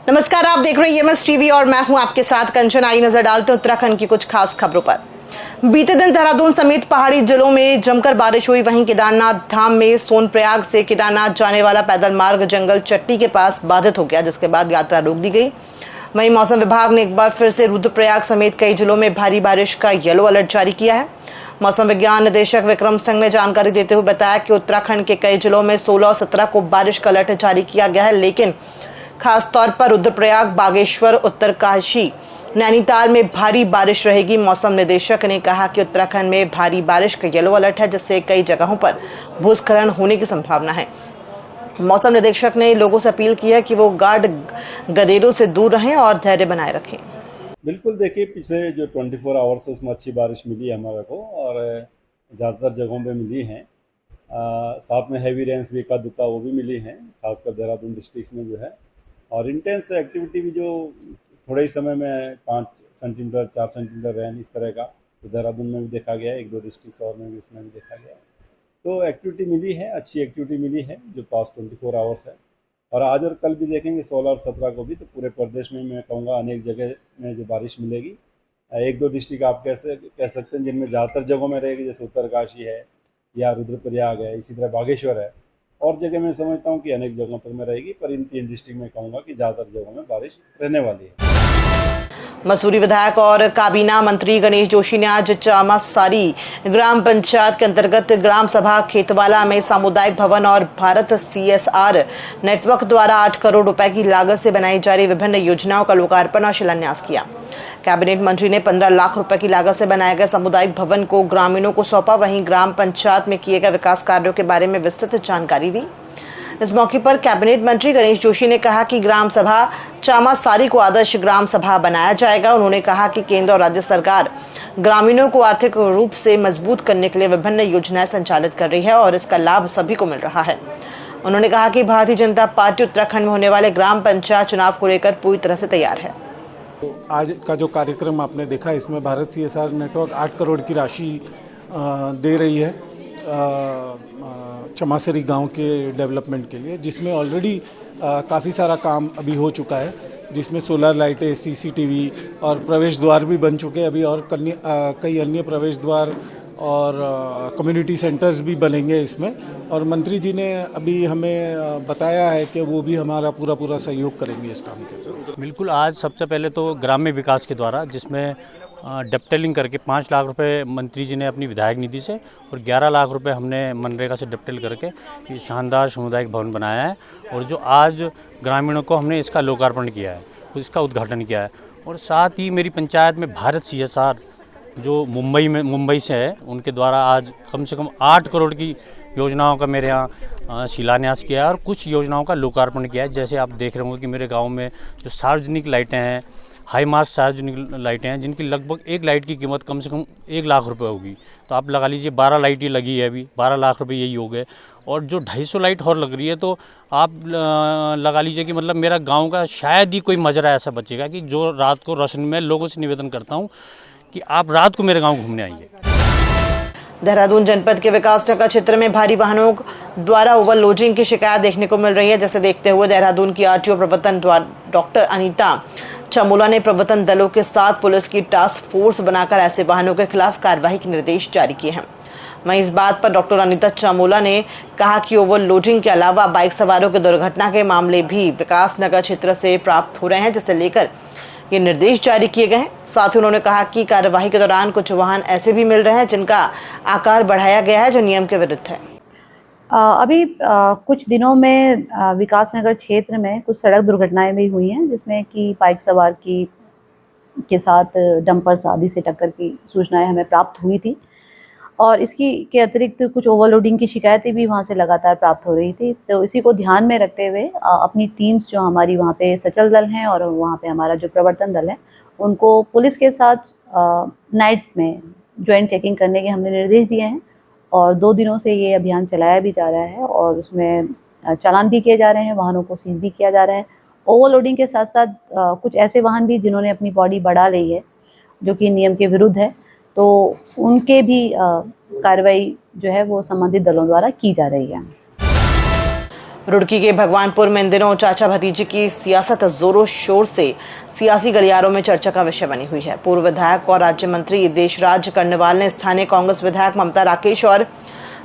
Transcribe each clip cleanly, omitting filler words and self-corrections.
नमस्कार, आप देख रहे हैं एमएस टीवी और मैं हूं आपके साथ कंचन। आई नजर डालते हैं उत्तराखंड की कुछ खास खबरों पर। बीते दिन देहरादून समेत पहाड़ी जिलों में जमकर बारिश हुई। वहीं केदारनाथ धाम में सोनप्रयाग से केदारनाथ जाने वाला पैदल मार्ग जंगल चट्टी के पास बाधित हो गया, जिसके बाद यात्रा रोक दी गई। वहीं मौसम विभाग ने एक बार फिर से रुद्रप्रयाग समेत कई जिलों में भारी बारिश का येलो अलर्ट जारी किया है। मौसम विज्ञान निदेशक विक्रम सिंह ने जानकारी देते हुए बताया कि उत्तराखंड के कई जिलों में 16 और 17 को बारिश का अलर्ट जारी किया गया है, लेकिन खासतौर पर रुद्रप्रयाग, बागेश्वर, उत्तरकाशी, नैनीताल में भारी बारिश रहेगी। मौसम निदेशक ने कहा कि उत्तराखंड में भारी बारिश का येलो अलर्ट है, जिससे कई जगहों पर भूस्खलन होने की संभावना है। मौसम निदेशक ने लोगों से अपील की है कि वो गार्ड गधेरों से दूर रहें और धैर्य बनाए रखें। बिल्कुल, देखिए पिछले जो 24 आवर्स उसमें अच्छी बारिश मिली है हमारे को और ज़्यादातर जगहों पे मिली हैं। साथ में हैवी रेंस भी, एका दुक्का वो भी मिली हैं, खासकर देहरादून डिस्ट्रिक्ट में जो है। और इंटेंस एक्टिविटी भी जो थोड़े ही समय में 5 सेंटीमीटर 4 सेंटीमीटर रेन इस तरह का तो देहरादून में भी देखा गया है, 1-2 डिस्ट्रिक्ट और में भी उसमें भी देखा गया है। तो एक्टिविटी मिली है, अच्छी एक्टिविटी मिली है जो पास्ट 24 आवर्स है। और आज और कल भी देखेंगे 16 और 17 को भी, तो पूरे प्रदेश में मैं कहूँगा अनेक जगह में जो बारिश मिलेगी। 1-2 डिस्ट्रिक्ट आप कह सकते हैं जिनमें ज़्यादातर जगहों में रहेगी, जैसे उत्तरकाशी है या रुद्रप्रयाग है, इसी तरह बागेश्वर है। और जगह मैं समझता हूँ कि अनेक जगहों तक में रहेगी, पर इन 3 डिस्ट्रिक्ट में कहूँगा कि ज़्यादातर जगहों में बारिश रहने वाली है। मसूरी विधायक और काबीना मंत्री गणेश जोशी ने आज चामासारी ग्राम पंचायत के अंतर्गत ग्राम सभा खेतवाला में सामुदायिक भवन और भारत CSR नेटवर्क द्वारा 8 करोड़ रुपए की लागत से बनाई जा रही विभिन्न योजनाओं का लोकार्पण और शिलान्यास किया। कैबिनेट मंत्री ने 15 लाख रुपए की लागत से बनाए गए सामुदायिक भवन को ग्रामीणों को सौंपा। वहीं ग्राम पंचायत में किए गए विकास कार्यों के बारे में विस्तृत जानकारी दी। इस मौके पर कैबिनेट मंत्री गणेश जोशी ने कहा कि ग्राम सभा चामासारी को आदर्श ग्राम सभा बनाया जाएगा। उन्होंने कहा कि केंद्र और राज्य सरकार ग्रामीणों को आर्थिक रूप से मजबूत करने के लिए विभिन्न योजनाएं संचालित कर रही है और इसका लाभ सभी को मिल रहा है। उन्होंने कहा कि भारतीय जनता पार्टी उत्तराखंड में होने वाले ग्राम पंचायत चुनाव को लेकर पूरी तरह से तैयार है। आज का जो कार्यक्रम आपने देखा, इसमें भारत CSR नेटवर्क 8 करोड़ की राशि दे रही है चमासरी गांव के डेवलपमेंट के लिए, जिसमें ऑलरेडी काफ़ी सारा काम अभी हो चुका है, जिसमें सोलर लाइटें, CCTV और प्रवेश द्वार भी बन चुके हैं अभी, और कई अन्य प्रवेश द्वार और कम्युनिटी सेंटर्स भी बनेंगे इसमें। और मंत्री जी ने अभी हमें बताया है कि वो भी हमारा पूरा सहयोग करेंगे इस काम के। बिल्कुल, आज सबसे पहले तो ग्राम्य विकास के द्वारा, जिसमें डबटेलिंग करके 5 लाख रुपए मंत्री जी ने अपनी विधायक निधि से और 11 लाख रुपए हमने मनरेगा से डबटेल करके ये शानदार सामुदायिक भवन बनाया है। और जो आज ग्रामीणों को हमने इसका लोकार्पण किया है, इसका उद्घाटन किया है। और साथ ही मेरी पंचायत में भारत CSR जो मुंबई से है, उनके द्वारा आज कम से कम 8 करोड़ की योजनाओं का मेरे यहाँ शिलान्यास किया है और कुछ योजनाओं का लोकार्पण किया है। जैसे आप देख रहे होंगे कि मेरे गांव में जो सार्वजनिक लाइटें हैं, हाई मास्ट सार्वजनिक लाइटें हैं, जिनकी लगभग एक लाइट की कीमत कम से कम 1 लाख रुपए होगी। तो आप लगा लीजिए 12 लाइट ये लगी है, अभी 12 लाख रुपए यही हो गए। और जो 250 लाइट और लग रही है, तो आप लगा लीजिए कि मतलब मेरा गांव का शायद ही कोई मजरा ऐसा बचेगा कि जो रात को रोशनी में। लोगों से निवेदन करता हूं कि आप रात को मेरे गांव घूमने आइए। देहरादून जनपद के विकासनगर क्षेत्र में भारी वाहनों द्वारा ओवरलोडिंग की शिकायत देखने को मिल रही है, जैसे देखते हुए देहरादून की RTO प्रवर्तन डॉक्टर अनीता चामोला ने प्रवर्तन दलों के साथ पुलिस की टास्क फोर्स बनाकर ऐसे वाहनों के खिलाफ कार्रवाई के निर्देश जारी किए हैं। वहीं इस बात पर डॉक्टर अनीता चामोला ने कहा कि ओवरलोडिंग के अलावा बाइक सवारों की दुर्घटना के मामले भी विकासनगर क्षेत्र से प्राप्त हो रहे हैं, जिसे लेकर ये निर्देश जारी किए गए हैं। साथ ही उन्होंने कहा कि कार्यवाही के दौरान कुछ वाहन ऐसे भी मिल रहे हैं जिनका आकार बढ़ाया गया है, जो नियम के विरुद्ध है। अभी कुछ दिनों में विकासनगर क्षेत्र में कुछ सड़क दुर्घटनाएं भी हुई हैं, जिसमें कि बाइक सवार के साथ डंपर्स आदि से टक्कर की सूचनाएं हमें प्राप्त हुई थी। और इसकी के अतिरिक्त कुछ ओवरलोडिंग की शिकायतें भी वहाँ से लगातार प्राप्त हो रही थी। तो इसी को ध्यान में रखते हुए अपनी टीम्स जो हमारी वहाँ पे सचल दल हैं और वहाँ पे हमारा जो प्रवर्तन दल है, उनको पुलिस के साथ नाइट में ज्वाइंट चेकिंग करने के हमने निर्देश दिए हैं। और 2 दिनों से ये अभियान चलाया भी जा रहा है और उसमें चालान भी किए जा रहे हैं, वाहनों को सीज भी किया जा रहा है। ओवरलोडिंग के साथ साथ कुछ ऐसे वाहन भी जिन्होंने अपनी बॉडी बढ़ा ली है, जो कि नियम के विरुद्ध है, तो उनके भी कार्रवाई जो है वो संबंधित दलों द्वारा की जा रही है। रुड़की के भगवानपुर में इन दिनों चाचा भतीजे की सियासत जोरों शोर से सियासी गलियारों में चर्चा का विषय बनी हुई है। पूर्व विधायक और राज्य मंत्री देशराज कर्णवाल ने स्थानीय कांग्रेस विधायक ममता राकेश और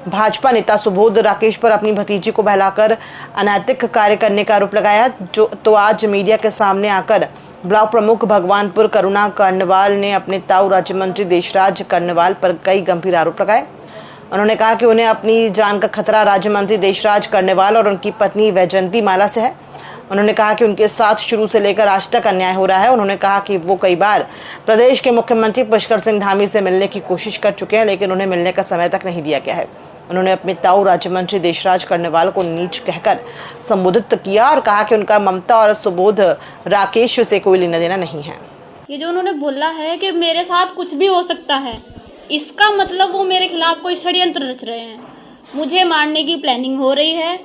भाजपा नेता सुबोध राकेश पर अपनी भतीजी को बहलाकर अनैतिक कार्य करने का आरोप लगाया। तो आज मीडिया के सामने आकर ब्लॉक प्रमुख भगवानपुर करुणा कर्णवाल ने अपने ताऊ राज्य मंत्री देशराज कर्णवाल पर कई गंभीर आरोप लगाए। उन्होंने कहा कि उन्हें अपनी जान का खतरा राज्य मंत्री देशराज कर्णवाल और उनकी पत्नी वैजयंती माला से है। उन्होंने कहा कि उनके साथ शुरू से लेकर आज तक अन्याय हो रहा है। उन्होंने कहा कि वो कई बार प्रदेश के मुख्यमंत्री पुष्कर सिंह धामी से मिलने की कोशिश कर चुके हैं, लेकिन उन्हें मिलने का समय तक नहीं दिया गया है। उन्होंने अपने ताऊ राज्य मंत्री देशराज कर्णवाल को नीच कहकर संबोधित किया और कहा कि उनका ममता और सुबोध राकेश से कोई लेना देना नहीं है। ये जो उन्होंने बोला है कि मेरे साथ कुछ भी हो सकता है, इसका मतलब वो मेरे खिलाफ कोई षड्यंत्र रच रहे हैं, मुझे मारने की प्लानिंग हो रही है।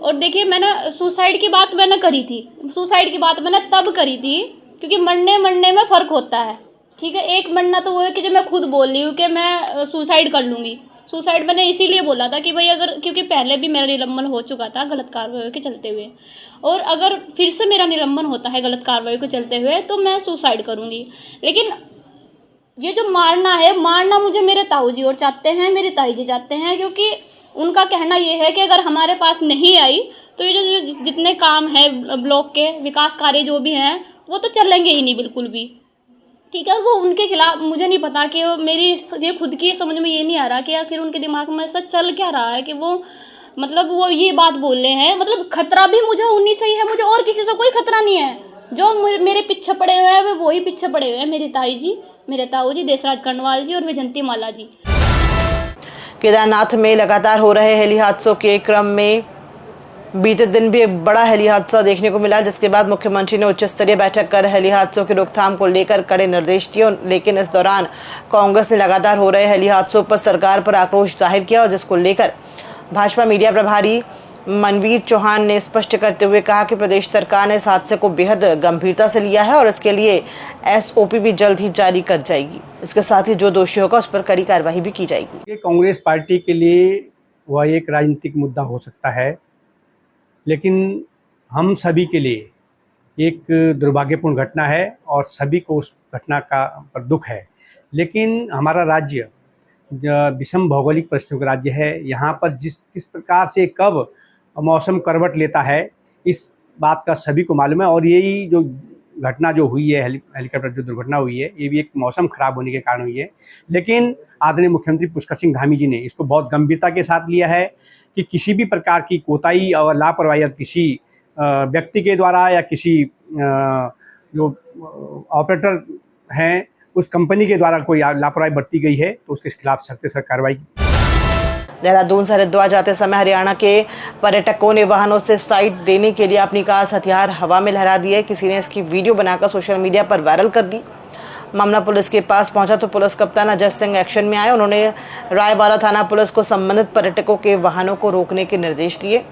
और देखिए, मैंने सुसाइड की बात मैंने करी थी, सुसाइड की बात मैंने तब करी थी क्योंकि मरने में फ़र्क होता है। ठीक है, एक मरना तो वो है कि जब मैं खुद बोल रही हूँ कि मैं सुसाइड कर लूँगी। सुसाइड मैंने इसीलिए बोला था कि भाई अगर, क्योंकि पहले भी मेरा निलंबन हो चुका था गलत कार्रवाई के चलते हुए, और अगर फिर से मेरा निलंबन होता है गलत कार्रवाई के चलते हुए तो मैं सुसाइड करूँगी। लेकिन ये जो मारना मुझे मेरे ताऊ जी और चाहते हैं, मेरी ताई जी चाहते हैं, क्योंकि उनका कहना ये है कि अगर हमारे पास नहीं आई तो ये जो जितने काम है ब्लॉक के विकास कार्य जो भी हैं वो तो चलेंगे ही नहीं बिल्कुल भी। ठीक है, वो उनके खिलाफ, मुझे नहीं पता कि मेरी ये खुद की समझ में ये नहीं आ रहा कि आखिर उनके दिमाग में ऐसा चल क्या रहा है कि वो मतलब वो ये बात बोल रहे हैं। मतलब खतरा भी मुझे उन्हीं से ही है, मुझे और किसी से कोई खतरा नहीं है। जो मेरे पीछे पड़े हुए हैं वो वही पीछे पड़े हुए हैं, मेरी ताई जी, मेरे ताऊ जी देशराज कर्णवाल जी और वैजयंती माला जी। केदारनाथ में लगातार हो रहे हेली हादसों के क्रम में बीते दिन भी एक बड़ा हेली हादसा देखने को मिला, जिसके बाद मुख्यमंत्री ने उच्च स्तरीय बैठक कर हेली हादसों की रोकथाम को लेकर कड़े निर्देश दिए। लेकिन इस दौरान कांग्रेस ने लगातार हो रहे हेली हादसों पर सरकार पर आक्रोश जाहिर किया, और जिसको लेकर भाजपा मीडिया प्रभारी मनवीर चौहान ने स्पष्ट करते हुए कहा कि प्रदेश सरकार ने इस हादसे को बेहद गंभीरता से लिया है और इसके लिए SOP भी जल्द ही जारी कर जाएगी। इसके साथ ही जो दोषी होगा उस पर कड़ी कार्रवाई भी की जाएगी। कांग्रेस पार्टी के लिए वह एक राजनीतिक मुद्दा हो सकता है, लेकिन हम सभी के लिए एक दुर्भाग्यपूर्ण घटना है और सभी को उस घटना का पर दुख है। लेकिन हमारा राज्य विषम भौगोलिक परिस्थितियों का राज्य है। यहाँ पर किस प्रकार से कब मौसम करवट लेता है इस बात का सभी को मालूम है। और यही जो घटना जो हुई है, हेलीकॉप्टर जो दुर्घटना हुई है, ये भी एक मौसम खराब होने के कारण हुई है। लेकिन आदरणीय मुख्यमंत्री पुष्कर सिंह धामी जी ने इसको बहुत गंभीरता के साथ लिया है कि किसी भी प्रकार की कोताही और लापरवाही किसी व्यक्ति के द्वारा या किसी जो ऑपरेटर हैं उस कंपनी के द्वारा कोई लापरवाही बरती गई है तो उसके खिलाफ सख्त से सख्त कार्रवाई। देहरादून से हरिद्वार जाते समय हरियाणा के पर्यटकों ने वाहनों से साइड देने के लिए अपनी कार से हथियार हवा में लहरा दिए। किसी ने इसकी वीडियो बनाकर सोशल मीडिया पर वायरल कर दी। मामला पुलिस के पास पहुंचा तो पुलिस कप्तान अजय सिंह एक्शन में आए। उन्होंने रायवाला थाना पुलिस को संबंधित पर्यटकों के वाहनों को रोकने के निर्देश दिए।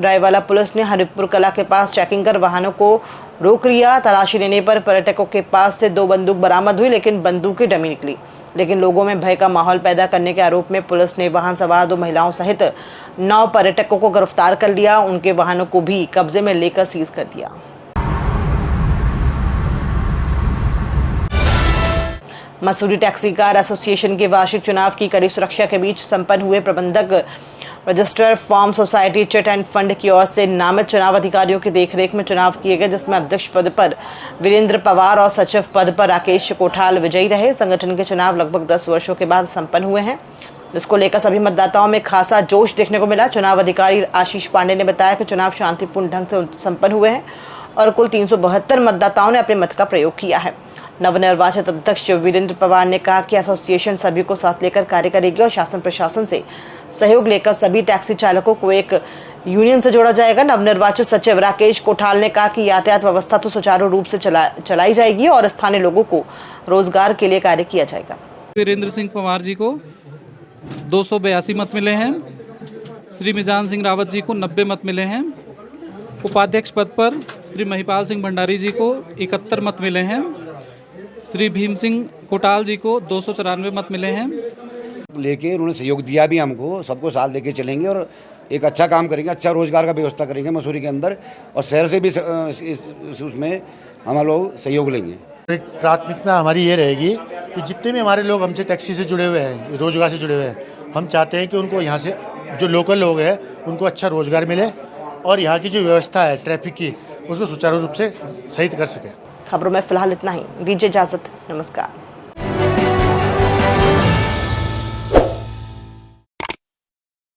रायवाला पुलिस ने हरिपुर कला के पास चेकिंग कर वाहनों को रोक लिया। तलाशी लेने पर पर्यटकों के पास से 2 बंदूक बरामद हुई, लेकिन बंदूकें डमी निकली। लेकिन लोगों में भय का माहौल पैदा करने के आरोप में पुलिस ने वाहन सवार 2 महिलाओं सहित 9 पर्यटकों को गिरफ्तार कर लिया। उनके वाहनों को भी कब्जे में लेकर सीज कर दिया। मसूरी टैक्सी कार एसोसिएशन के वार्षिक चुनाव की कड़ी सुरक्षा के बीच संपन्न हुए प्रबंधक registered firm society chit and fund की ओर से नामित चुनाव अधिकारियों की देखरेख में चुनाव किए गए, जिसमें अध्यक्ष पद पर वीरेंद्र पवार और सचिव पद पर राकेश कोठाल विजयी रहे। संगठन के चुनाव लगभग 10 वर्षों के बाद संपन्न हुए हैं, जिसको लेकर सभी मतदाताओं में खासा जोश देखने को मिला। चुनाव अधिकारी आशीष पांडे ने बताया कि चुनाव शांतिपूर्ण ढंग से संपन्न हुए हैं और कुल 372 मतदाताओं ने अपने मत का प्रयोग किया है। नवनिर्वाचित अध्यक्ष वीरेंद्र पवार ने कहा कि एसोसिएशन सभी को साथ लेकर कार्य करेगी और शासन प्रशासन से सहयोग लेकर सभी टैक्सी चालकों को एक यूनियन से जोड़ा जाएगा। नवनिर्वाचित सचिव राकेश कोठाल ने कहा कि यातायात व्यवस्था तो सुचारू रूप से चलाई जाएगी और स्थानीय लोगों को रोजगार के लिए कार्य किया जाएगा। वीरेंद्र सिंह पवार जी को 282 मत मिले हैं। श्री मिजान सिंह रावत जी को 90 मत मिले हैं। उपाध्यक्ष पद पर श्री महिपाल सिंह भंडारी जी को 71 मत मिले हैं। श्री भीम सिंह कोटाल जी को 294 मत मिले हैं। लेके उन्होंने सहयोग दिया भी हमको, सबको साथ लेके चलेंगे और एक अच्छा काम करेंगे, अच्छा रोज़गार का व्यवस्था करेंगे मसूरी के अंदर, और शहर से भी उसमें हम लोग सहयोग लेंगे। एक प्राथमिकता हमारी ये रहेगी कि जितने भी हमारे लोग हमसे टैक्सी से जुड़े हुए हैं, रोज़गार से जुड़े हुए हैं, हम चाहते हैं कि उनको यहाँ से जो लोकल लोग हैं उनको अच्छा रोज़गार मिले और यहाँ की जो व्यवस्था है ट्रैफिक की उसको सुचारू रूप से सही कर सके। खबरों में फिलहाल इतना ही, दीजिए इजाजत, नमस्कार।